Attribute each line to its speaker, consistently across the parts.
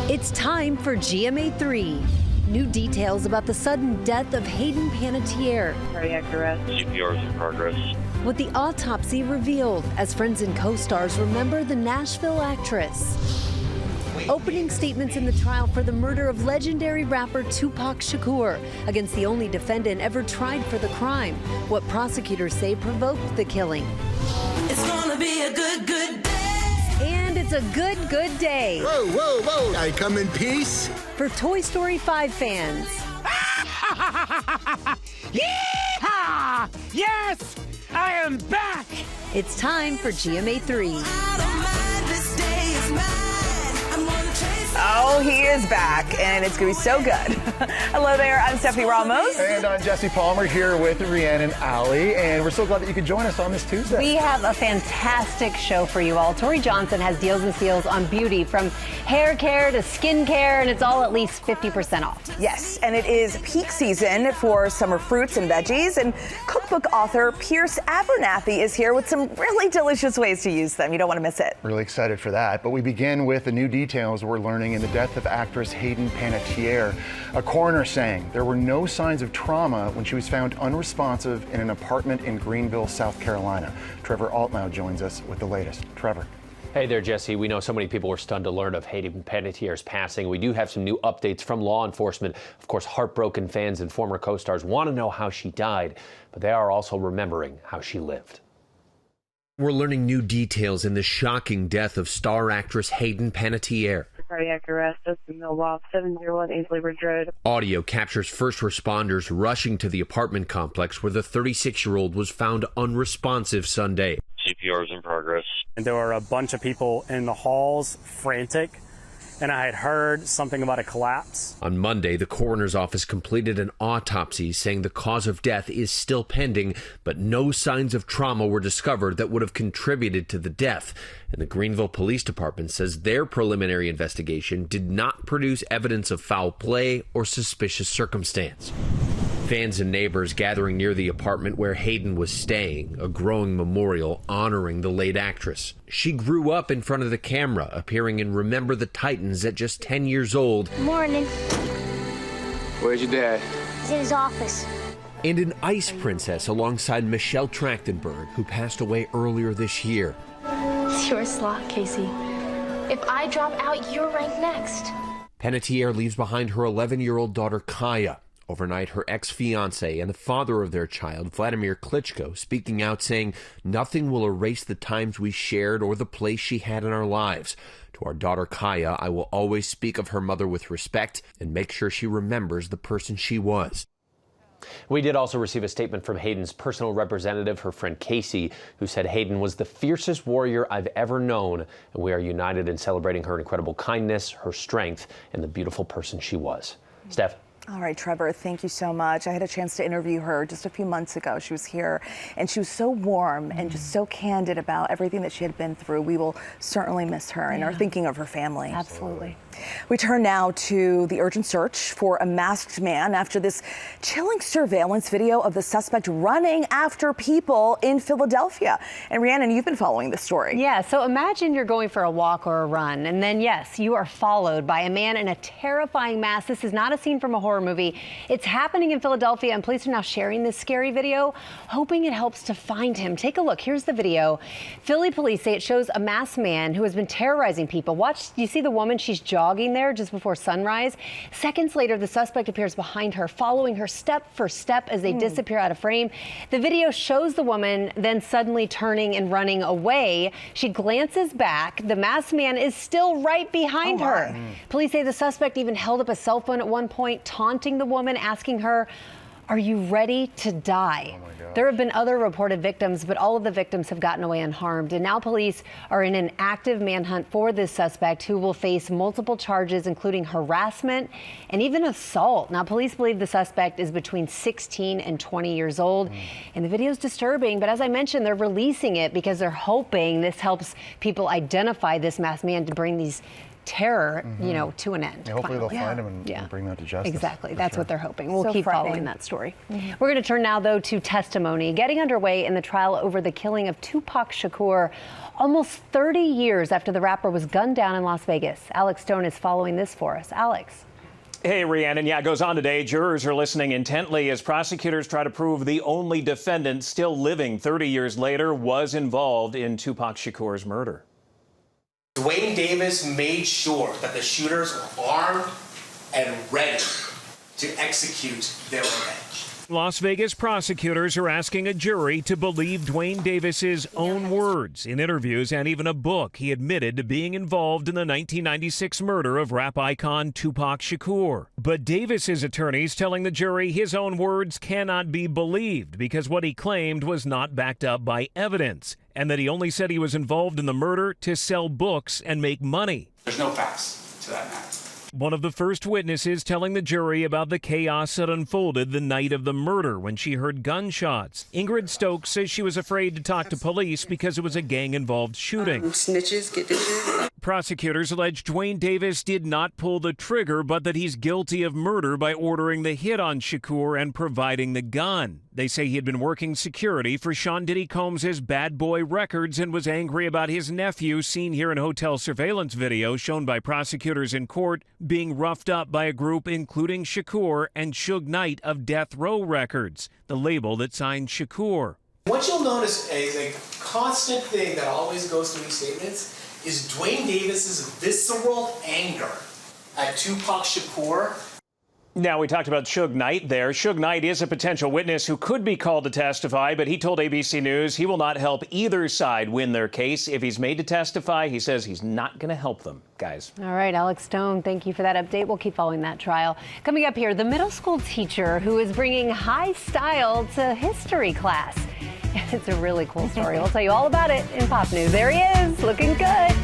Speaker 1: It's time for GMA3. New details about the sudden death of Hayden Panettiere.
Speaker 2: Cardiac arrest.
Speaker 3: CPR is in progress.
Speaker 1: What the autopsy revealed as friends and co-stars remember the Nashville actress. Opening statements in the trial for the murder of legendary rapper Tupac Shakur against the only defendant ever tried for the crime. What prosecutors say provoked the killing.
Speaker 4: It's gonna be a good day.
Speaker 1: And it's a good day.
Speaker 5: Whoa, whoa, whoa. I come in peace.
Speaker 1: For Toy Story 5 fans.
Speaker 6: Yeehaw! Yes! I am back!
Speaker 1: It's time for GMA3.
Speaker 4: I don't mind, this day is mine. I'm gonna chase it.
Speaker 7: Oh, he is back, and it's going to be so good. Hello there, I'm Stephanie Ramos.
Speaker 8: And I'm Jesse Palmer here with Rhiannon Alley, and we're so glad that you could join us on this Tuesday.
Speaker 9: We have a fantastic show for you all. Tori Johnson has deals and steals on beauty, from hair care to skin care, and it's all at least 50% off.
Speaker 7: Yes, and it is peak season for summer fruits and veggies, and cookbook author Pierce Abernathy is here with some really delicious ways to use them. You don't want to miss it.
Speaker 8: Really excited for that, but we begin with the new details we're learning in the death of actress Hayden Panettiere. A coroner saying there were no signs of trauma when she was found unresponsive in an apartment in Greenville, South Carolina. Trevor Altnow joins us with the latest. Trevor.
Speaker 10: Hey there, Jesse. We know so many people were stunned to learn of Hayden Panettiere's passing. We do have some new updates from law enforcement. Of course, heartbroken fans and former co-stars want to know how she died, but they are also remembering how she lived.
Speaker 11: We're learning new details in the shocking death of star actress Hayden Panettiere.
Speaker 2: Cardiac arrest, Justin Millwall, 701 Ainsley Ridge Road.
Speaker 11: Audio captures first responders rushing to the apartment complex where the 36-year-old was found unresponsive Sunday.
Speaker 3: CPR is in progress.
Speaker 12: And there were a bunch of people in the halls, frantic, and I had heard something about a collapse.
Speaker 11: On Monday, the coroner's office completed an autopsy saying the cause of death is still pending, but no signs of trauma were discovered that would have contributed to the death. And the Greenville Police Department says their preliminary investigation did not produce evidence of foul play or suspicious circumstance. Fans and neighbors gathering near the apartment where Hayden was staying, a growing memorial honoring the late actress. She grew up in front of the camera, appearing in Remember the Titans at just 10 years old.
Speaker 13: Morning.
Speaker 14: Where's your dad?
Speaker 13: He's in his office.
Speaker 11: And an ice princess alongside Michelle Trachtenberg, who passed away earlier this year.
Speaker 13: It's your slot, Casey. If I drop out, you're ranked next.
Speaker 11: Panettiere leaves behind her 11-year-old daughter, Kaya. Overnight, her ex-fiancé and the father of their child, Vladimir Klitschko, speaking out saying, "Nothing will erase the times we shared or the place she had in our lives. To our daughter Kaya, I will always speak of her mother with respect and make sure she remembers the person she was."
Speaker 10: We did also receive a statement from Hayden's personal representative, her friend Casey, who said Hayden was the fiercest warrior I've ever known, and we are united in celebrating her incredible kindness, her strength, and the beautiful person she was. Steph?
Speaker 7: All right, Trevor, thank you so much. I had a chance to interview her just a few months ago. She was here, and she was so warm and just so candid about everything that she had been through. We will certainly miss her and are thinking of her family.
Speaker 9: Absolutely.
Speaker 7: We turn now to the urgent search for a masked man after this chilling surveillance video of the suspect running after people in Philadelphia. And Rhiannon, you've been following this story.
Speaker 9: Yeah, so imagine you're going for a walk or a run, and then, yes, you are followed by a man in a terrifying mask. This is not a scene from a horror movie. It's happening in Philadelphia, and police are now sharing this scary video, hoping it helps to find him. Take a look. Here's the video. Philly police say it shows a masked man who has been terrorizing people. Watch, you see the woman? She's jogging there just before sunrise. Seconds later, the suspect appears behind her, following her step for step as they disappear out of frame. The video shows the woman then suddenly turning and running away. She glances back. The masked man is still right behind her. Police say the suspect even held up a cell phone at one point, taunting the woman, asking her, "Are you ready to die?" There have been other reported victims, but all of the victims have gotten away unharmed. And now police are in an active manhunt for this suspect, who will face multiple charges, including harassment and even assault. Now, police believe the suspect is between 16 and 20 years old. And the video is disturbing, but as I mentioned, they're releasing it because they're hoping this helps people identify this masked man to bring these terror, you know, to an end.
Speaker 8: Yeah, hopefully
Speaker 9: finally.
Speaker 8: they'll find him and bring that to justice.
Speaker 9: Exactly. That's what they're hoping. We'll
Speaker 7: So
Speaker 9: keep
Speaker 7: frightening.
Speaker 9: following that story. We're going to turn now, though, to testimony getting underway in the trial over the killing of Tupac Shakur almost 30 years after the rapper was gunned down in Las Vegas. Alex Stone is following this for us. Alex.
Speaker 15: Hey, Rhiannon. Yeah, it goes on today. Jurors are listening intently as prosecutors try to prove the only defendant still living 30 years later was involved in Tupac Shakur's murder.
Speaker 16: Dwayne Davis made sure that the shooters were armed and ready to execute their revenge.
Speaker 15: Las Vegas prosecutors are asking a jury to believe Dwayne Davis's own words in interviews and even a book. He admitted to being involved in the 1996 murder of rap icon Tupac Shakur. But Davis's attorneys telling the jury his own words cannot be believed because what he claimed was not backed up by evidence, and that he only said he was involved in the murder to sell books and make money.
Speaker 16: There's no facts to that matter.
Speaker 15: One of the first witnesses telling the jury about the chaos that unfolded the night of the murder when she heard gunshots. Ingrid Stokes says she was afraid to talk to police because it was a gang-involved shooting.
Speaker 17: Snitches get ditches.
Speaker 15: Prosecutors allege Dwayne Davis did not pull the trigger, but that he's guilty of murder by ordering the hit on Shakur and providing the gun. They say he had been working security for Sean Diddy Combs' Bad Boy Records and was angry about his nephew, seen here in hotel surveillance video shown by prosecutors in court, being roughed up by a group including Shakur and Suge Knight of Death Row Records, the label that signed Shakur.
Speaker 16: What you'll notice is a constant thing that always goes through these statements is Dwayne Davis's visceral anger at Tupac Shakur.
Speaker 15: Now, we talked about Suge Knight there. Suge Knight is a potential witness who could be called to testify, but he told ABC News he will not help either side win their case. If he's made to testify, he says he's not going to help them, guys.
Speaker 9: All right, Alex Stone, thank you for that update. We'll keep following that trial. Coming up here, the middle school teacher who is bringing high style to history class. It's a really cool story. We'll tell you all about it in Pop News. There he is, looking good.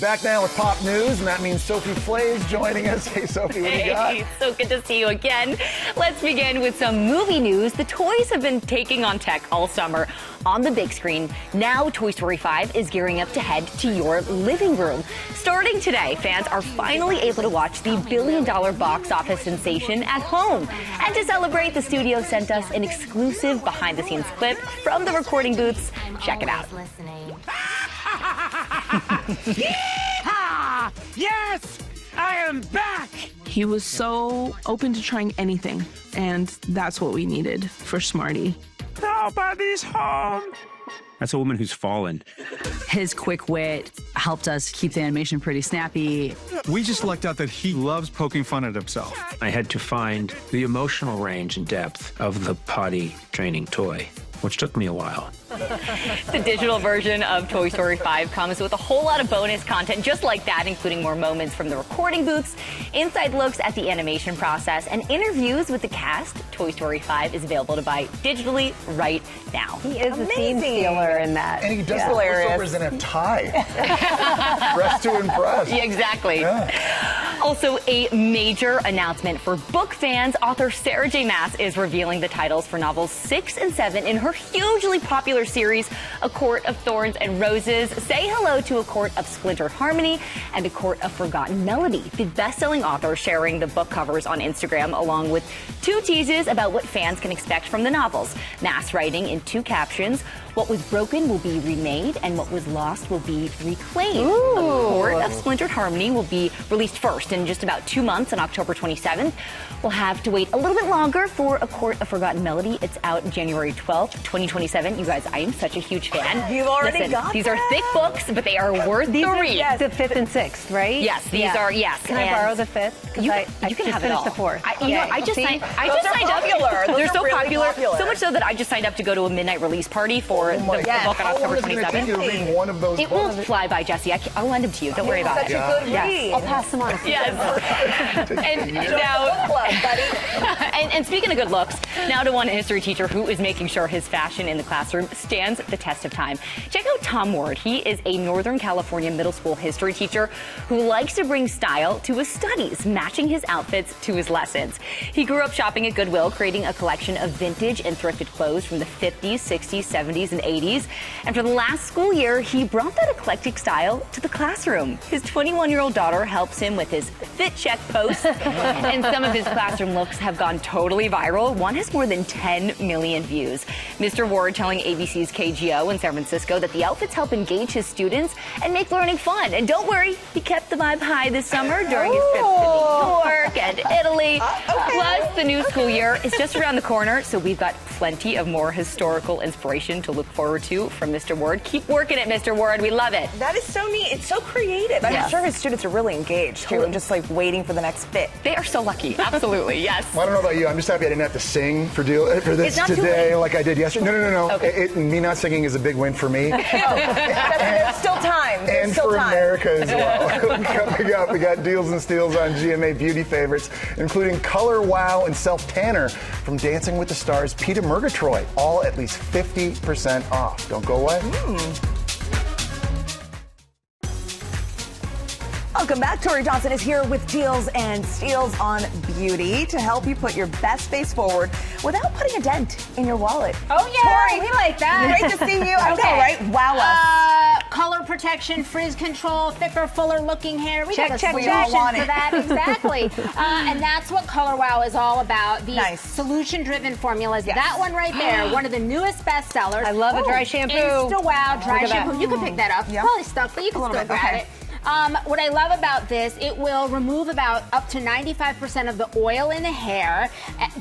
Speaker 8: Back now with Pop News, and that means Sophie Flay's joining us. Hey, Sophie, what do you got?
Speaker 18: Hey, so good to see you again. Let's begin with some movie news. The toys have been taking on tech all summer on the big screen. Now Toy Story 5 is gearing up to head to your living room. Starting today, fans are finally able to watch the billion-dollar box office sensation at home. And to celebrate, the studio sent us an exclusive behind-the-scenes clip from the recording booths. Check it out.
Speaker 6: Yeehaw! Yes! I am back!
Speaker 19: He was so open to trying anything, and that's what we needed for Smarty.
Speaker 6: Nobody's home! That's a woman who's fallen.
Speaker 20: His quick wit helped us keep the animation pretty snappy.
Speaker 21: We just lucked out that he loves poking fun at himself.
Speaker 22: I had to find the emotional range and depth of the potty training toy, which took me a while.
Speaker 18: The digital version of Toy Story 5 comes with a whole lot of bonus content just like that, including more moments from the recording booths, inside looks at the animation process, and interviews with the cast. Toy Story 5 is available to buy digitally right now.
Speaker 9: He is a scene stealer in that.
Speaker 8: And he does the voiceovers in a tie. Dressed to impress.
Speaker 18: Yeah, exactly.
Speaker 8: Yeah.
Speaker 18: Also, a major announcement for book fans. Author Sarah J. Maas is revealing the titles for novels 6 and 7 in her hugely popular series, A Court of Thorns and Roses. Say hello to A Court of Splintered Harmony and A Court of Forgotten Melody. The best-selling author sharing the book covers on Instagram, along with 2 teases about what fans can expect from the novels. Maas writing in 2 captions, "What was broken will be remade, and what was lost will be reclaimed."
Speaker 9: Ooh.
Speaker 18: A Court of Splintered Harmony will be released first in just about 2 months on October 27th. We'll have to wait a little bit longer for A Court of Forgotten Melody. It's out January 12th, 2027. You guys, I am such a huge fan.
Speaker 9: You've already got
Speaker 18: these are thick books, but they are worth the read.
Speaker 9: Yes, the 5th and 6th, right?
Speaker 18: Yes, these are, yes.
Speaker 9: Can I borrow the 5th?
Speaker 18: You
Speaker 9: I
Speaker 18: can
Speaker 9: just
Speaker 18: have it all.
Speaker 9: the 4th.
Speaker 18: I just signed up.
Speaker 9: Those
Speaker 18: They're
Speaker 9: are
Speaker 18: so
Speaker 9: really
Speaker 18: popular. So much so that I just signed up to go to a midnight release party for the book on October 27th.
Speaker 8: You read one of those
Speaker 18: It will fly by, Jesse. I'll lend them to you. Don't worry about it.
Speaker 9: Such a good read. I'll pass them on.
Speaker 18: Yes. And now, and speaking of good looks, now to one history teacher who is making sure his fashion in the classroom stands the test of time. Check out Tom Ward. He is a Northern California middle school history teacher who likes to bring style to his studies, matching his outfits to his lessons. He grew up shopping at Goodwill, creating a collection of vintage and thrifted clothes from the 50s, 60s, 70s, and 80s. And for the last school year, he brought that eclectic style to the classroom. His 21-year-old daughter helps him with his fit check posts, and some of his classroom looks have gone totally viral. One has more than 10 million views. Mr. Ward telling ABC's KGO in San Francisco that the outfits help engage his students and make learning fun. And don't worry, he kept the vibe high this summer during his trips to New York and Italy. Plus, the new school year is just around the corner, so we've got plenty of more historical inspiration to look forward to from Mr. Ward. Keep working it, Mr. Ward. We love it.
Speaker 7: That is so neat. It's so creative. I'm sure his students are really engaged, too, and just like waiting for the next fit.
Speaker 18: They are so lucky. Absolutely, yes.
Speaker 8: Well, I don't know about you. I'm just happy I didn't have to sing for this today like I did yesterday. No.
Speaker 18: Okay.
Speaker 8: Me not singing is a big win for me.
Speaker 7: There's still time.
Speaker 8: And for America as well. Coming up, we got deals and steals on GMA beauty favorites, including Color Wow and Self Tanner from Dancing with the Stars, Peter Murgatroyd, all at least 50% off. Don't go away.
Speaker 7: Welcome back. Tori Johnson is here with deals and steals on beauty to help you put your best face forward without putting a dent in your wallet.
Speaker 5: Oh, yeah.
Speaker 7: Tori,
Speaker 5: We like that.
Speaker 7: Great to see you. I know, right? Wow us.
Speaker 5: Color protection, frizz control, thicker, fuller looking hair. We got a
Speaker 7: check. We
Speaker 5: solution
Speaker 7: all want
Speaker 5: for
Speaker 7: it.
Speaker 5: that. Exactly. And that's what Color Wow is all about. These solution-driven formulas.
Speaker 7: Yes.
Speaker 5: That one right there, one of the newest bestsellers.
Speaker 9: I love a dry shampoo.
Speaker 5: Insta Wow dry
Speaker 9: Look at
Speaker 5: shampoo.
Speaker 9: that.
Speaker 5: You can pick that up. Probably stuck, but you can still grab it. What I love about this, it will remove about up to 95% of the oil in the hair,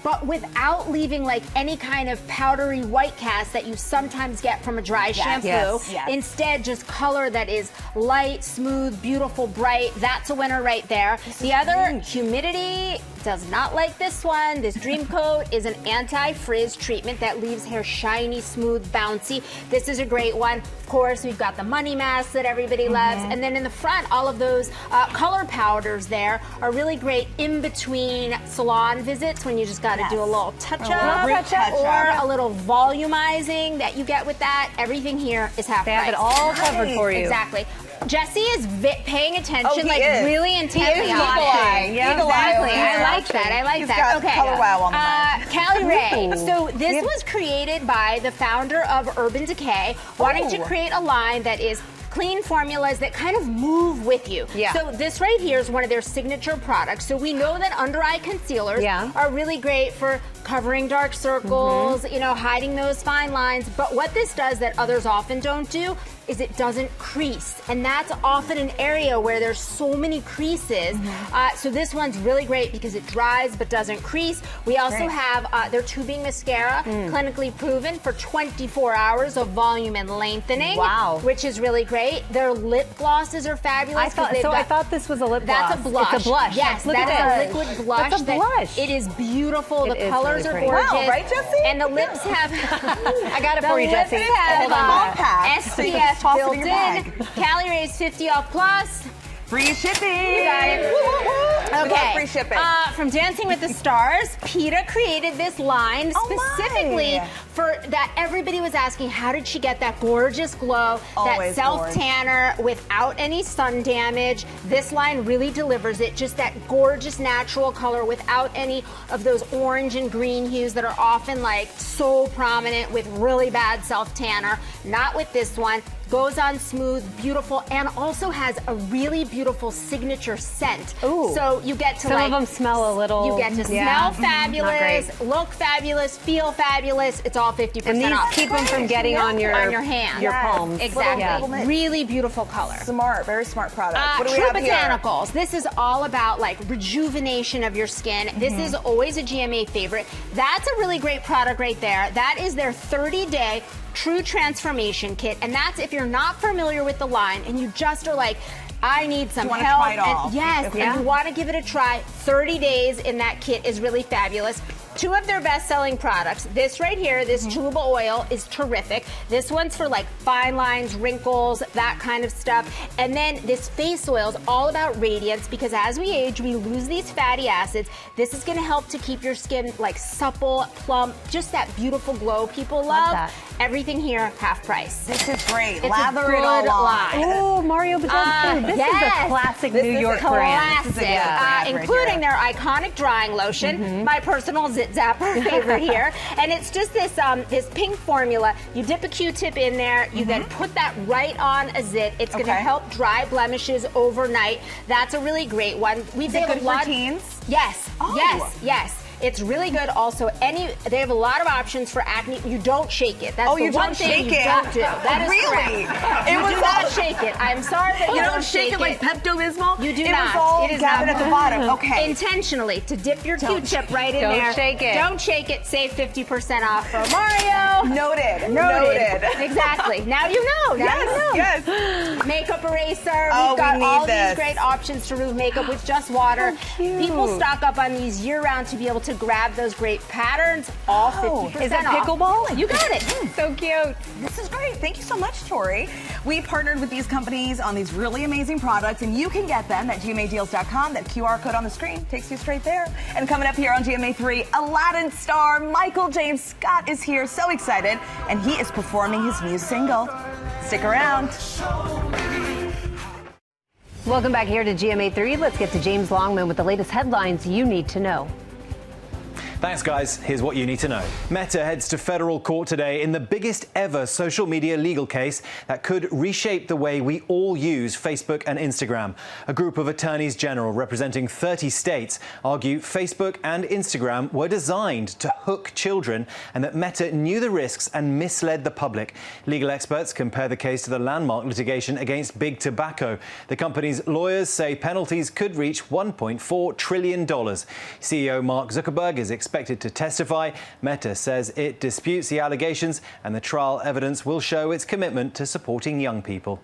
Speaker 5: but without leaving like any kind of powdery white cast that you sometimes get from a dry shampoo.
Speaker 7: Yes.
Speaker 5: Instead, just color that is light, smooth, beautiful, bright. That's a winner right there. The other, humidity, does not like this one. This Dream Coat is an anti-frizz treatment that leaves hair shiny, smooth, bouncy. This is a great one. Of course, we've got the money mask that everybody loves. And then in the front, all of those color powders there are really great in between salon visits when you just got to do a little touch-up or a little volumizing that you get with that. Everything here is half price.
Speaker 9: They have it all covered for you.
Speaker 5: Exactly. Jesse is paying attention,
Speaker 7: is.
Speaker 5: really intently on it.
Speaker 7: Yeah,
Speaker 5: exactly. I like that. I like
Speaker 7: He's
Speaker 5: that.
Speaker 7: got Color Wow on the mind.
Speaker 5: Callie Ray. So this was created by the founder of Urban Decay, wanting to create a line that is clean formulas that kind of move with you. So this right here is one of their signature products. So we know that under-eye concealers are really great for covering dark circles, you know, hiding those fine lines. But what this does that others often don't do is it doesn't crease. And that's often an area where there's so many creases. So this one's really great because it dries but doesn't crease. We also have their tubing mascara, clinically proven for 24 hours of volume and lengthening.
Speaker 9: Wow.
Speaker 5: Which is really great. Their lip glosses are fabulous.
Speaker 9: I thought this was a lip gloss.
Speaker 5: That's a blush.
Speaker 9: It's a blush.
Speaker 5: Yes,
Speaker 9: Look
Speaker 5: that
Speaker 9: at
Speaker 5: is a liquid blush.
Speaker 9: That's a blush.
Speaker 5: It is beautiful.
Speaker 9: It
Speaker 5: The
Speaker 9: is
Speaker 5: colors
Speaker 9: really
Speaker 5: are
Speaker 9: pretty.
Speaker 5: gorgeous.
Speaker 7: Wow, right, Jesse?
Speaker 5: And the lips have...
Speaker 9: I got it for you, Jesse.
Speaker 5: Hold
Speaker 7: on.
Speaker 5: SPF
Speaker 7: Toss it
Speaker 5: built
Speaker 7: in your
Speaker 5: in.
Speaker 7: bag.
Speaker 5: Calorie Raise 50 off plus.
Speaker 7: Free shipping.
Speaker 5: You got it.
Speaker 7: We love
Speaker 5: Okay.
Speaker 7: free shipping.
Speaker 5: From Dancing with the Stars, PETA created this line specifically for that. Everybody was asking, how did she get that gorgeous glow,
Speaker 7: Always
Speaker 5: that self-tanner without any sun damage? This line really delivers it. Just that gorgeous natural color without any of those orange and green hues that are often like so prominent with really bad self-tanner. Not with this one. Goes on smooth, beautiful, and also has a really beautiful signature scent.
Speaker 9: Ooh.
Speaker 5: So you get to
Speaker 9: Some of them smell a little.
Speaker 5: You get to smell fabulous, look fabulous, feel fabulous. It's all 50%
Speaker 9: And these
Speaker 5: off.
Speaker 9: keep them from getting on your
Speaker 5: hand,
Speaker 9: your palms.
Speaker 5: Exactly. Really beautiful color.
Speaker 7: Smart, very smart product. What do we
Speaker 5: True
Speaker 7: have here?
Speaker 5: Botanicals. This is all about like rejuvenation of your skin. This is always a GMA favorite. That's a really great product right there. That is their 30-day True Transformation Kit, and that's if you're not familiar with the line and you just are like, I need some help.
Speaker 7: Try it all.
Speaker 5: And you want to give it a try. 30 days in that kit is really fabulous. Two of their best-selling products. This right here, this jojoba oil is terrific. This one's for like fine lines, wrinkles, that kind of stuff. And then this face oil is all about radiance because as we age, we lose these fatty acids. This is going to help to keep your skin like supple, plump, just that beautiful glow people love.
Speaker 9: that.
Speaker 5: Everything here, half price.
Speaker 7: This is great.
Speaker 5: It's
Speaker 7: Lather
Speaker 5: a
Speaker 7: it all
Speaker 5: good
Speaker 7: on.
Speaker 5: line.
Speaker 9: Oh, Mario Batali. This is a classic New York brand.
Speaker 5: Classic, including their iconic drying lotion, my personal Zit Zapper favorite here. And it's just this this pink formula. You dip a Q-tip in there, you then put that right on a zit. It's going to help dry blemishes overnight. That's a really great one. We
Speaker 7: Is it good for teens?
Speaker 5: Yes, yes. It's really good. Also, they have a lot of options for acne. You don't shake it. That's the one thing you don't do. That is
Speaker 7: really?
Speaker 5: correct. You do not shake it. I'm sorry that you don't shake it.
Speaker 7: Like Pepto-Bismol?
Speaker 5: You do
Speaker 7: it
Speaker 5: not.
Speaker 7: Was all
Speaker 5: it is
Speaker 7: gathered
Speaker 5: not
Speaker 7: at the bottom. Okay.
Speaker 5: Intentionally to dip your Q-tip right in there.
Speaker 9: Don't shake it.
Speaker 5: Don't shake it. Save 50% off for Mario.
Speaker 7: Noted.
Speaker 5: Exactly. Now you know. Now you know.
Speaker 7: Yes.
Speaker 5: Makeup eraser.
Speaker 7: Oh,
Speaker 5: We've got
Speaker 7: we need
Speaker 5: all
Speaker 7: this.
Speaker 5: these great options to remove makeup with just water. People stock up on these year-round to be able to grab those great patterns, all 50%
Speaker 7: Is that
Speaker 5: off.
Speaker 7: pickleball?
Speaker 5: You got it.
Speaker 9: So cute.
Speaker 7: This is great. Thank you so much, Tori. We partnered with these companies on these really amazing products, and you can get them at GMAdeals.com. That QR code on the screen takes you straight there. And coming up here on GMA3, Aladdin star Michael James Scott is here. So excited. And he is performing his new single. Stick around.
Speaker 9: Welcome back here to GMA3. Let's get to James Longman with the latest headlines you need to know.
Speaker 1: Thanks, guys. Here's what you need to know. Meta heads to federal court today in the biggest ever social media legal case that could reshape the way we all use Facebook and Instagram. A group of attorneys general representing 30 states argue Facebook and Instagram were designed to hook children and that Meta knew the risks and misled the public. Legal experts compare the case to the landmark litigation against Big Tobacco. The company's lawyers say penalties could reach $1.4 trillion. CEO Mark Zuckerberg is expected to testify. Meta says it disputes the allegations and the trial evidence will show its commitment to supporting young people.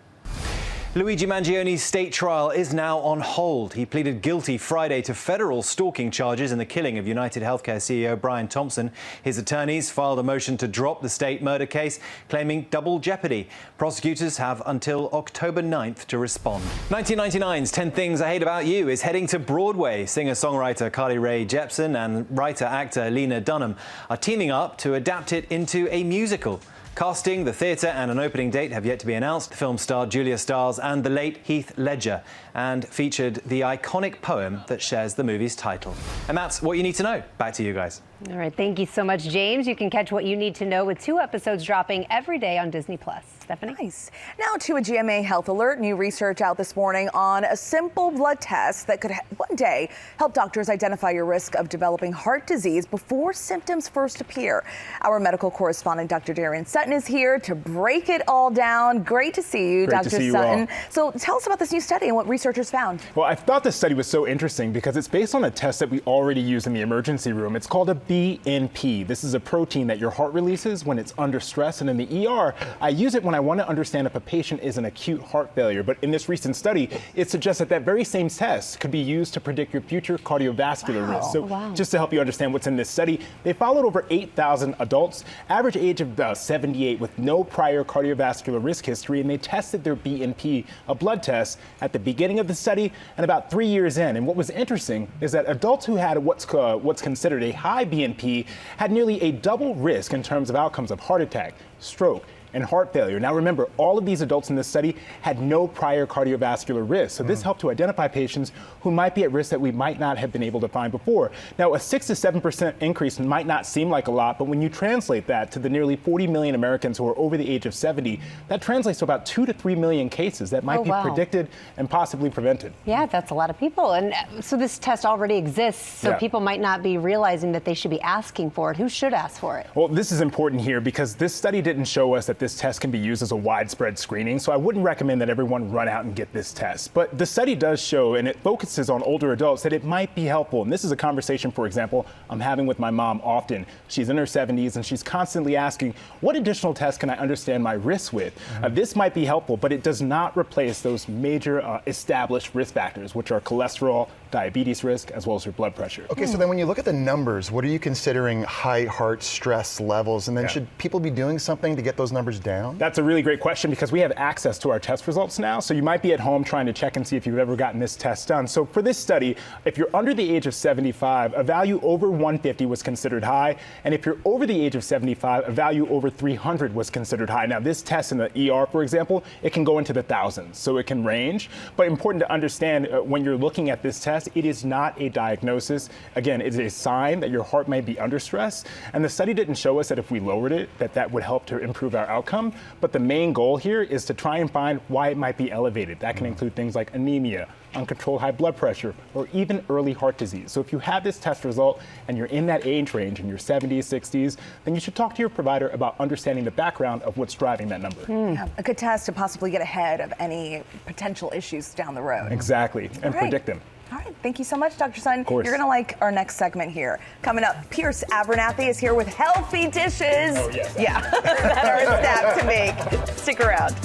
Speaker 1: Luigi Mangioni's state trial is now on hold. He pleaded guilty Friday to federal stalking charges in the killing of United Healthcare CEO Brian Thompson. His attorneys filed a motion to drop the state murder case, claiming double jeopardy. Prosecutors have until October 9th to respond. 1999's 10 Things I Hate About You is heading to Broadway. Singer-songwriter Carly Rae Jepsen and writer-actor Lena Dunham are teaming up to adapt it into a musical. Casting, the theatre and an opening date have yet to be announced. The film starred Julia Stiles and the late Heath Ledger and featured the iconic poem that shares the movie's title. And that's what you need to know. Back to you guys.
Speaker 9: All right, thank you so much, James. You can catch what you need to know with 2 episodes dropping every day on Disney+. Stephanie?
Speaker 7: Nice. Now to a GMA Health Alert. New research out this morning on a simple blood test that could one day help doctors identify your risk of developing heart disease before symptoms first appear. Our medical correspondent, Dr. Darian Sutton, is here to break it all down. Great to see you, Dr. Sutton. So tell us about this new study and what researchers found.
Speaker 17: Well, I thought this study was so interesting because it's based on a test that we already use in the emergency room. It's called a BNP. This is a protein that your heart releases when it's under stress, and in the ER, I use it when I want to understand if a patient is in acute heart failure. But in this recent study, it suggests that that very same test could be used to predict your future cardiovascular risk. So just to help you understand what's in this study, they followed over 8,000 adults, average age of 78 with no prior cardiovascular risk history, and they tested their BNP, a blood test, at the beginning of the study and about 3 years in. And what was interesting is that adults who had what's considered a high BNP had nearly a double risk in terms of outcomes of heart attack, stroke, and heart failure. Now remember, all of these adults in this study had no prior cardiovascular risk. So this helped to identify patients who might be at risk that we might not have been able to find before. Now a 6 to 7% increase might not seem like a lot, but when you translate that to the nearly 40 million Americans who are over the age of 70, that translates to about 2 to 3 million cases that might be predicted and possibly prevented.
Speaker 9: Yeah, that's a lot of people. And so this test already exists, so people might not be realizing that they should be asking for it. Who should ask for it?
Speaker 17: Well, this is important here because this study didn't show us that this test can be used as a widespread screening, so I wouldn't recommend that everyone run out and get this test. But the study does show, and it focuses on older adults, that it might be helpful. And this is a conversation, for example, I'm having with my mom often. She's in her 70s and she's constantly asking, what additional tests can I understand my risks with? This might be helpful, but it does not replace those major established risk factors, which are cholesterol, diabetes risk, as well as your blood pressure.
Speaker 8: Okay, so then when you look at the numbers, what are you considering high heart stress levels? And then should people be doing something to get those numbers down?
Speaker 17: That's a really great question because we have access to our test results now. So you might be at home trying to check and see if you've ever gotten this test done. So for this study, if you're under the age of 75, a value over 150 was considered high. And if you're over the age of 75, a value over 300 was considered high. Now this test in the ER, for example, it can go into the thousands. So it can range. But important to understand when you're looking at this test, it is not a diagnosis. Again, it's a sign that your heart may be under stress. And the study didn't show us that if we lowered it, that would help to improve our outcome. But the main goal here is to try and find why it might be elevated. That can include things like anemia, uncontrolled high blood pressure, or even early heart disease. So if you have this test result and you're in that age range, in your 70s, 60s, then you should talk to your provider about understanding the background of what's driving that number.
Speaker 7: Yeah, a good test to possibly get ahead of any potential issues down the road.
Speaker 17: Exactly, and predict them.
Speaker 7: All right, thank you so much, Dr. Sun.
Speaker 17: Of course.
Speaker 7: You're gonna like our next segment here. Coming up, Pierce Abernathy is here with healthy dishes.
Speaker 17: Oh, yes.
Speaker 7: Yeah, that are a snap to make. Stick around.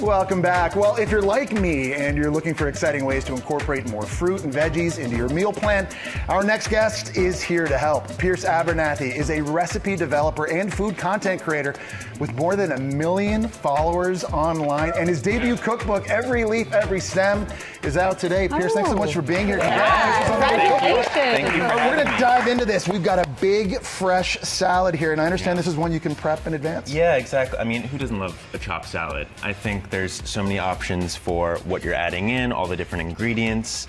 Speaker 8: Welcome back. Well, if you're like me and you're looking for exciting ways to incorporate more fruit and veggies into your meal plan, our next guest is here to help. Pierce Abernathy is a recipe developer and food content creator with more than 1 million followers online, and his debut cookbook, Every Leaf, Every Stem, is out today. Pierce, thanks so much for being here. Congratulations.
Speaker 10: Thank you.
Speaker 8: We're going to dive into this. We've got a big, fresh salad here, and I understand this is one you can prep in advance.
Speaker 2: Yeah, exactly. I mean, who doesn't love a chopped salad? I think there's so many options for what you're adding in, all the different ingredients.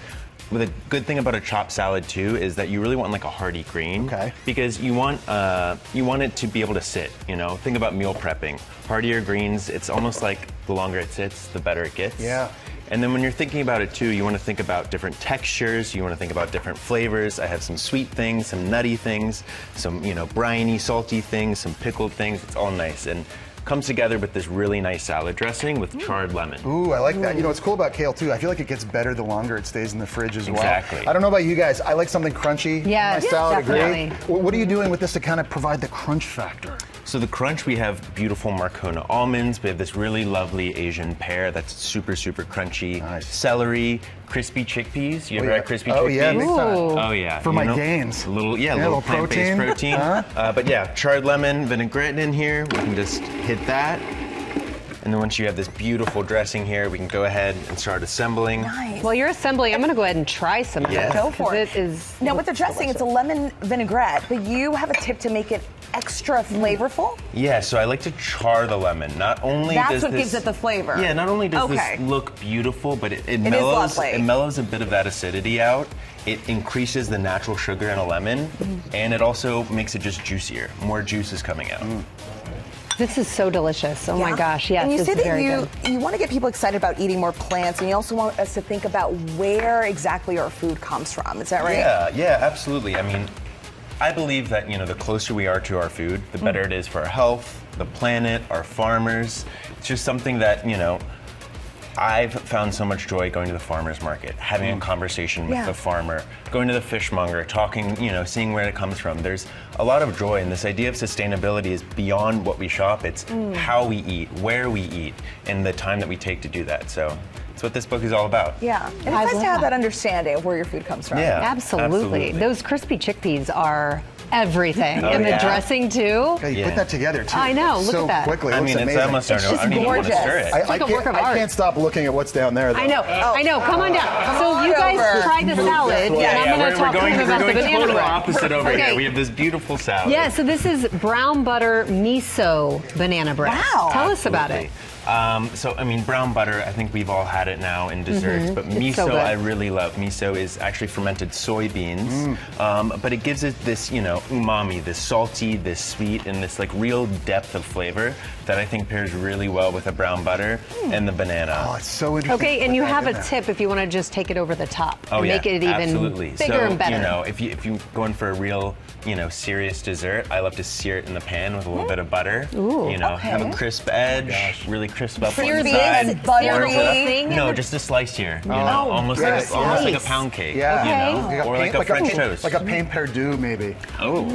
Speaker 2: But the good thing about a chopped salad too is that you really want like a hearty green.
Speaker 8: Okay.
Speaker 2: Because you want it to be able to sit. You know, think about meal prepping. Heartier greens, it's almost like the longer it sits, the better it gets.
Speaker 8: Yeah.
Speaker 2: And then when you're thinking about it too, you want to think about different textures. You want to think about different flavors. I have some sweet things, some nutty things, some briny, salty things, some pickled things. It's all nice and comes together with this really nice salad dressing with charred lemon.
Speaker 8: Ooh, I like that. You know what's cool about kale too? I feel like it gets better the longer it stays in the fridge as well.
Speaker 2: Exactly.
Speaker 8: I don't know about you guys. I like something crunchy.
Speaker 9: Yes,
Speaker 8: my salad,
Speaker 9: definitely.
Speaker 8: agree. What are you doing with this to kind of provide the crunch factor?
Speaker 2: So the crunch, we have beautiful Marcona almonds. We have this really lovely Asian pear that's super, super crunchy.
Speaker 8: Nice.
Speaker 2: Celery, crispy chickpeas. You ever had crispy chickpeas?
Speaker 8: Oh yeah, big time.
Speaker 2: Oh yeah.
Speaker 8: For my gains.
Speaker 2: A little plant-based protein.
Speaker 8: Huh?
Speaker 2: But yeah, charred lemon, vinaigrette in here. We can just hit that. And then once you have this beautiful dressing here, we can go ahead and start assembling.
Speaker 7: Nice.
Speaker 9: While you're assembling, I'm going to go ahead and try some of
Speaker 2: Yeah.
Speaker 9: this.
Speaker 7: Go for it.
Speaker 9: It is
Speaker 7: Now with the dressing, it's a lemon vinaigrette, but you have a tip to make it extra flavorful?
Speaker 2: Yeah, so I like to char the lemon. Not only
Speaker 7: That's
Speaker 2: does
Speaker 7: what
Speaker 2: this,
Speaker 7: gives it the flavor.
Speaker 2: Yeah, not only does
Speaker 7: Okay.
Speaker 2: this look beautiful, but it
Speaker 7: is
Speaker 2: mellows.
Speaker 7: lovely.
Speaker 2: It mellows a bit of that acidity out. It increases the natural sugar in a lemon, and it also makes it just juicier. More juice is coming out.
Speaker 9: This is so delicious. Oh my gosh, yes.
Speaker 7: And you
Speaker 9: this
Speaker 7: say
Speaker 9: is
Speaker 7: that
Speaker 9: very
Speaker 7: you
Speaker 9: good.
Speaker 7: want to get people excited about eating more plants, and you also want us to think about where exactly our food comes from. Is that right?
Speaker 2: Yeah, absolutely. I mean, I believe that, the closer we are to our food, the better it is for our health, the planet, our farmers. It's just something that, I've found so much joy going to the farmer's market, having a conversation with the farmer, going to the fishmonger, talking, seeing where it comes from. There's a lot of joy, and this idea of sustainability is beyond what we shop. It's how we eat, where we eat, and the time that we take to do that. So that's what this book is all about.
Speaker 7: Yeah, and it's
Speaker 9: I
Speaker 7: nice to
Speaker 9: love
Speaker 7: have
Speaker 9: that.
Speaker 7: that understanding of where your food comes from.
Speaker 2: Yeah,
Speaker 9: Absolutely. Those crispy chickpeas are everything.
Speaker 2: Oh,
Speaker 9: and the
Speaker 2: yeah.
Speaker 9: dressing too.
Speaker 8: Yeah, you put that together too.
Speaker 9: I know, look
Speaker 8: so
Speaker 9: at that.
Speaker 8: quickly.
Speaker 2: I
Speaker 8: Looks
Speaker 2: mean, it's
Speaker 8: amazing.
Speaker 2: almost, I don't even want to stir it.
Speaker 9: It's like a work of
Speaker 8: I
Speaker 9: art.
Speaker 8: can't stop looking at what's down there, though.
Speaker 9: I know, come on down. So you guys
Speaker 7: over.
Speaker 9: try the salad, and I'm going to talk to them about the
Speaker 2: we're going
Speaker 9: banana
Speaker 2: total
Speaker 9: bread.
Speaker 2: opposite over
Speaker 9: Okay.
Speaker 2: here. We have this beautiful salad.
Speaker 9: Yeah, so this is brown butter miso banana bread.
Speaker 7: Wow.
Speaker 9: Tell us about it.
Speaker 2: Brown butter, I think we've all had it now in desserts, but
Speaker 9: It's
Speaker 2: miso
Speaker 9: so good.
Speaker 2: I really love. Miso is actually fermented soybeans, but it gives it this, umami, this salty, this sweet, and this like real depth of flavor that I think pairs really well with a brown butter and the banana.
Speaker 8: Oh, it's so interesting.
Speaker 9: Okay, and
Speaker 8: Put
Speaker 9: you
Speaker 8: that
Speaker 9: have
Speaker 8: in
Speaker 9: a
Speaker 8: there.
Speaker 9: tip if you want to just take it over the top
Speaker 2: Oh
Speaker 9: and
Speaker 2: yeah,
Speaker 9: make it even
Speaker 2: absolutely.
Speaker 9: bigger
Speaker 2: so,
Speaker 9: and better.
Speaker 2: if you go in for a real, serious dessert, I love to sear it in the pan with a little bit of butter.
Speaker 9: Ooh,
Speaker 2: have a
Speaker 9: okay.
Speaker 2: crisp edge, really crisp up
Speaker 7: Pure
Speaker 2: one
Speaker 7: beef,
Speaker 2: side.
Speaker 7: buttery.
Speaker 2: Warm it up. No, just a slice here. You know, almost like a pound cake.
Speaker 8: Yeah.
Speaker 2: You know, or like a French toast.
Speaker 8: Like a pain perdu, maybe. Well,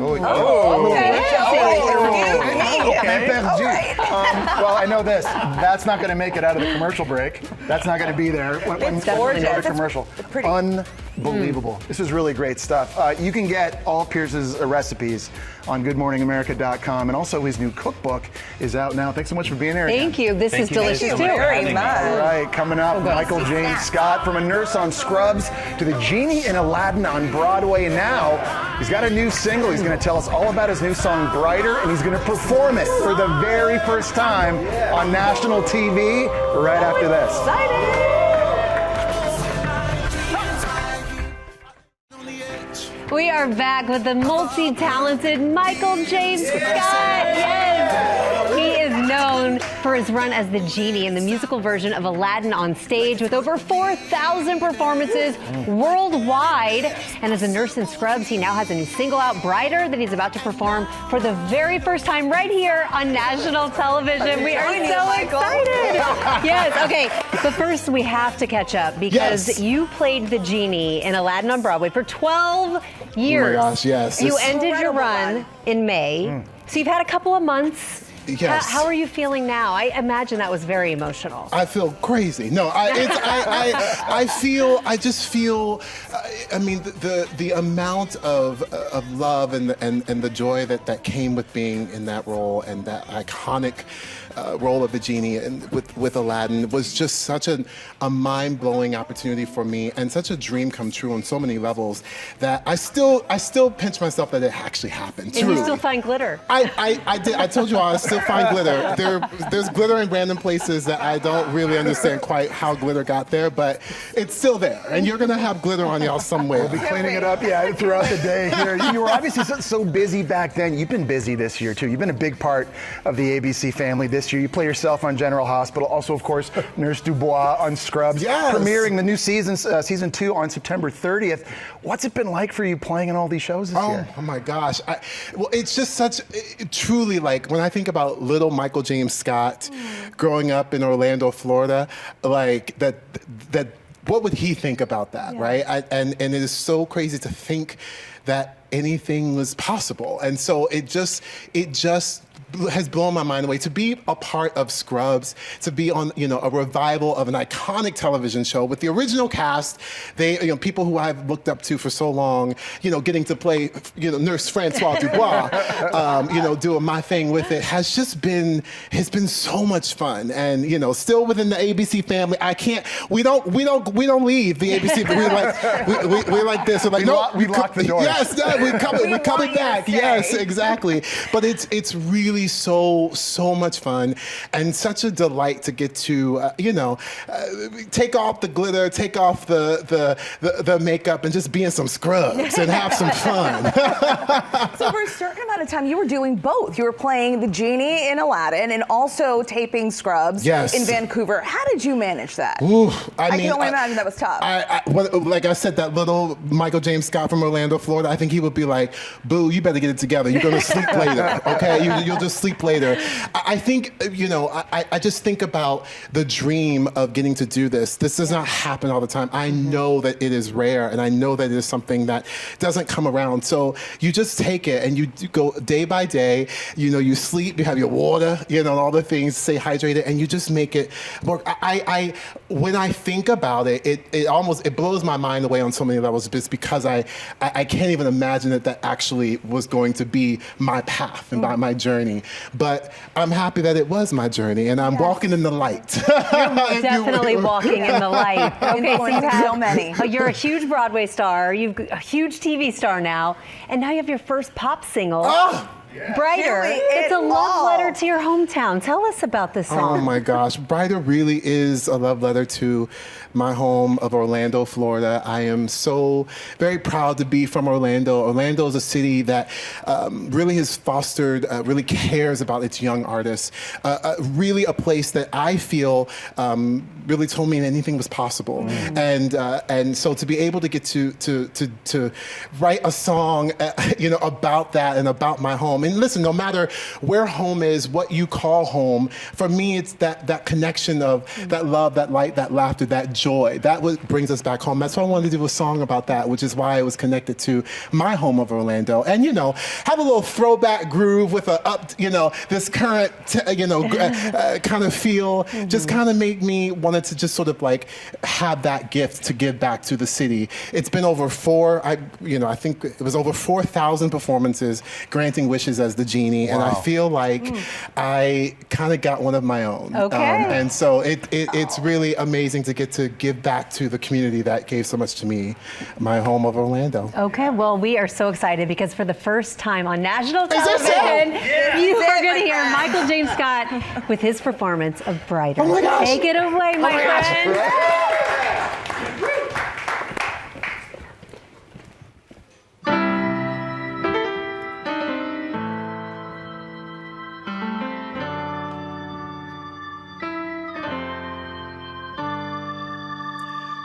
Speaker 8: I know this. That's not going to make it out of the commercial break. That's not going to be there when we go to commercial. Unbelievable. This is really great stuff. You can get all Pierce's recipes on GoodMorningAmerica.com, and also his new cookbook is out now. Thanks so much for being here.
Speaker 9: Thank you. This is delicious too.
Speaker 7: Very much.
Speaker 8: All right, coming up, Michael James Scott, from a nurse on Scrubs to the genie in Aladdin on Broadway. And now he's got a new single. He's going to tell us all about his new song, Brighter, and he's going to perform it for the very first time on national TV right after this.
Speaker 9: We are back with the multi-talented Michael James Scott. Yes! He is known for his run as the genie in the musical version of Aladdin on stage, with over 4,000 performances worldwide. And as a nurse in Scrubs, he now has a new single out, Brighter, that he's about to perform for the very first time right here on national television. We are so excited. Yes, okay. But first, we have to catch up because you played the genie in Aladdin on Broadway for 12 years.
Speaker 3: Oh my gosh, yes.
Speaker 9: You ended your run in May. So you've had a couple of months.
Speaker 3: Yes.
Speaker 9: How are you feeling now? I imagine that was very emotional.
Speaker 3: I feel crazy. No, I just feel. I mean, the amount of love and the joy that came with being in that role, and that iconic role of the genie and with Aladdin was just such a mind-blowing opportunity for me, and such a dream come true on so many levels that I still pinch myself that it actually happened.
Speaker 9: And you still find glitter.
Speaker 3: I did. I told you I still find glitter. There's glitter in random places that I don't really understand quite how glitter got there, but it's still there, and you're gonna have glitter on y'all somewhere.
Speaker 8: We'll be cleaning it up, throughout the day here. You were obviously so busy back then. You've been busy this year too. You've been a big part of the ABC family this year. You play yourself on General Hospital, also of course Nurse Dubois on Scrubs.
Speaker 3: Yes.
Speaker 8: Premiering the new season 2 on September 30th. What's it been like for you playing in all these shows this year?
Speaker 3: Oh my gosh. Well, it's just truly, like, when I think about little Michael James Scott growing up in Orlando, Florida, like that what would he think about that, right? And it is so crazy to think that anything was possible. And so it just has blown my mind away to be a part of Scrubs, to be on, a revival of an iconic television show with the original cast. They, people who I've looked up to for so long, getting to play, Nurse Francois Dubois, doing my thing with it has been so much fun. And, still within the ABC family, we don't leave the ABC. We like this. We're like,
Speaker 8: we lock the doors.
Speaker 3: Yes, we're coming back. Yes, exactly. But it's really so much fun, and such a delight to get to take off the glitter, take off the makeup, and just be in some Scrubs and have some fun.
Speaker 7: So for a certain amount of time, you were doing both. You were playing the genie in Aladdin and also taping Scrubs in Vancouver. How did you manage that?
Speaker 3: Ooh, I
Speaker 7: can only imagine that was tough.
Speaker 3: Like I said, that little Michael James Scott from Orlando, Florida, I think he would be like, "Boo, you better get it together. You're going to sleep later, okay? You'll just sleep later." I think, I just think about the dream of getting to do this. This does not happen all the time. I know that it is rare, and I know that it is something that doesn't come around. So you just take it, and you go day by day. You sleep, you have your water, all the things, stay hydrated, and you just make it work. When I think about it, it blows my mind away on so many levels, just because I can't even imagine that actually was going to be my path and my journey. But I'm happy that it was my journey, and I'm walking in the light.
Speaker 9: You're definitely walking in the light. Okay, so you have
Speaker 7: so many.
Speaker 9: You're a huge Broadway star. You're a huge TV star now, and now you have your first pop single. Brighter. It's a love letter to your hometown. Tell us about this song.
Speaker 3: Oh my gosh. Brighter really is a love letter to my home of Orlando, Florida. I am so very proud to be from Orlando. Orlando is a city that really has fostered, really cares about its young artists. Really a place that I feel really told me that anything was possible. And so to be able to get to write a song, about that and about my home, home. And listen, no matter where home is, what you call home, for me, it's that connection of that love, that light, that laughter, that joy. That what brings us back home. That's why I wanted to do a song about that, which is why it was connected to my home of Orlando. And, you know, have a little throwback groove with this current, kind of feel, just kind of made me wanted to just sort of like have that gift to give back to the city. It's been over I think it was over 4,000 performances, granting wishes as the genie, and I feel like I kind of got one of my own.
Speaker 9: Okay.
Speaker 3: And so it's really amazing to get to give back to the community that gave so much to me, my home of Orlando.
Speaker 9: Okay, well, we are so excited because for the first time on national television, you are going to hear Michael James Scott with his performance of Brighter.
Speaker 3: Oh my gosh.
Speaker 9: Take it away, my friend.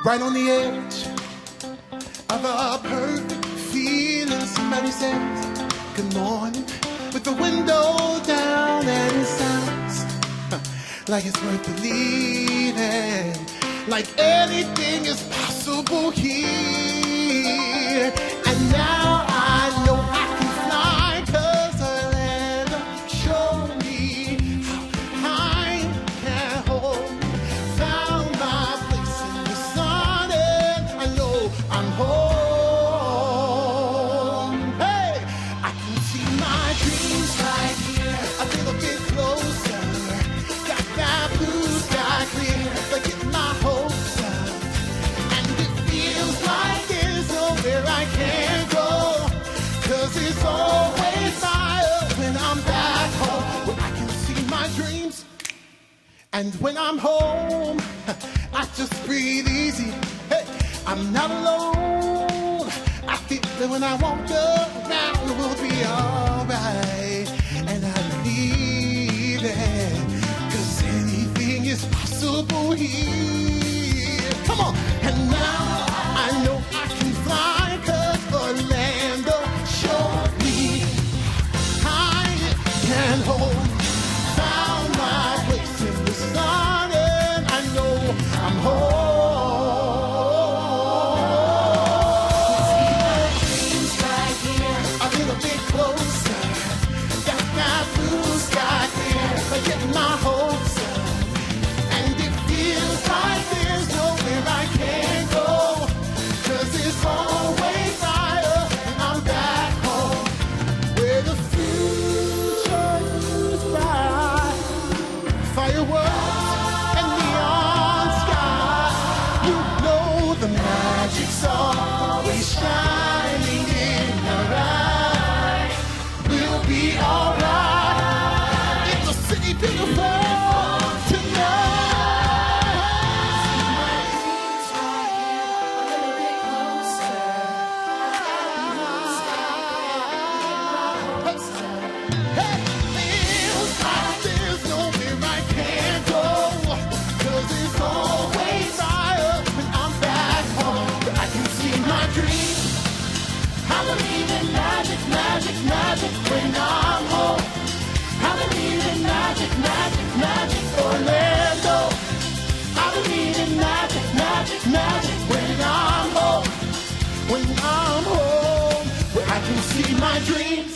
Speaker 3: Right on the edge of a perfect feeling, somebody says good morning with the window down, and it sounds like it's worth believing, like anything is possible here. And now I know I can fly, 'cause Orlando showed me how I can hold. Found my place in the sun, and I know I'm home. Hey, I can see my dreams right here, a little bit closer. Got that blue sky clear, forget my hopes up. And it feels like there's nowhere I can't go, 'cause it's always fire when I'm back home, where I can see my dreams. And when I'm home, I just breathe easy. Hey, I'm not alone. I feel that when I walk around, it will be alright. And I believe it, 'cause anything is possible here. Come on. And now I know I can fly, 'cause Orlando showed me I can hold. Found my place in the sun, and I know I'm home. See my dreams right here, a little bit closer. Got that blue sky clear, forget my hopes up. And it feels like there's nowhere I can't go, 'cause it's always fire when I'm back home, where the future is bright. Fireworks and neon sky. You know the magic's always shining in our eyes. We'll be alright. It's a city beautiful magic when I'm home. I believe in magic, magic, magic, Orlando. I believe in magic, magic, magic when I'm home. When I'm home, where I can see my dreams.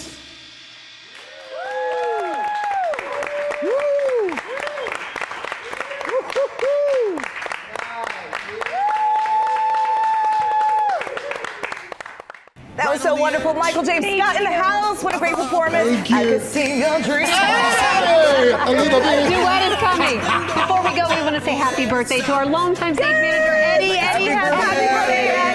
Speaker 7: That was so wonderful. Michael James Scott in the house. What a great performance.
Speaker 3: Thank you.
Speaker 7: I could sing your dreams.
Speaker 3: Hey, a little bit.
Speaker 9: Duet is coming. Before we go, we want to say happy birthday to our longtime stage manager, Eddie. Eddie, happy birthday, Eddie.